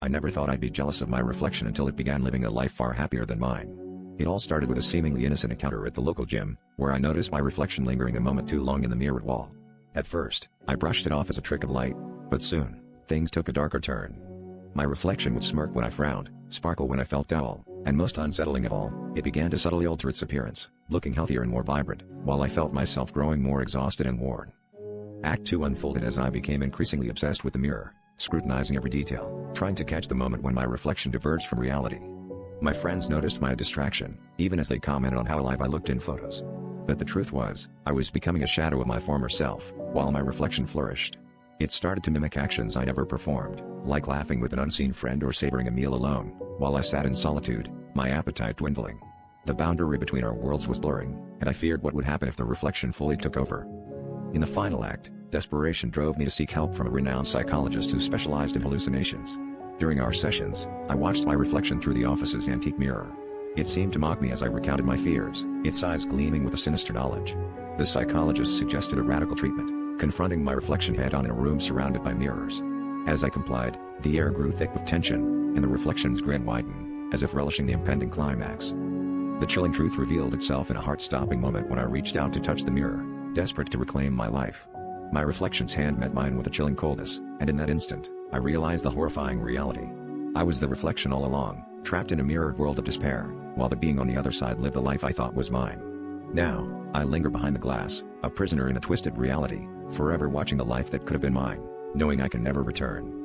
I never thought I'd be jealous of my reflection until it began living a life far happier than mine. It all started with a seemingly innocent encounter at the local gym, where I noticed my reflection lingering a moment too long in the mirrored wall. At first, I brushed it off as a trick of light, but soon, things took a darker turn. My reflection would smirk when I frowned, sparkle when I felt dull, and most unsettling of all, it began to subtly alter its appearance, looking healthier and more vibrant, while I felt myself growing more exhausted and worn. Act 2 unfolded as I became increasingly obsessed with the mirror, scrutinizing every detail, trying to catch the moment when my reflection diverged from reality. My friends noticed my distraction, even as they commented on how alive I looked in photos. But the truth was, I was becoming a shadow of my former self, while my reflection flourished. It started to mimic actions I never performed, like laughing with an unseen friend or savoring a meal alone, while I sat in solitude, my appetite dwindling. The boundary between our worlds was blurring, and I feared what would happen if the reflection fully took over. In the final act, desperation drove me to seek help from a renowned psychologist who specialized in hallucinations. During our sessions, I watched my reflection through the office's antique mirror. It seemed to mock me as I recounted my fears, its eyes gleaming with a sinister knowledge. The psychologist suggested a radical treatment, confronting my reflection head-on in a room surrounded by mirrors. As I complied, the air grew thick with tension, and the reflection's grin widened, as if relishing the impending climax. The chilling truth revealed itself in a heart-stopping moment when I reached out to touch the mirror, desperate to reclaim my life. My reflection's hand met mine with a chilling coldness, and in that instant, I realized the horrifying reality. I was the reflection all along, trapped in a mirrored world of despair, while the being on the other side lived the life I thought was mine. Now, I linger behind the glass, a prisoner in a twisted reality, forever watching the life that could have been mine, knowing I can never return.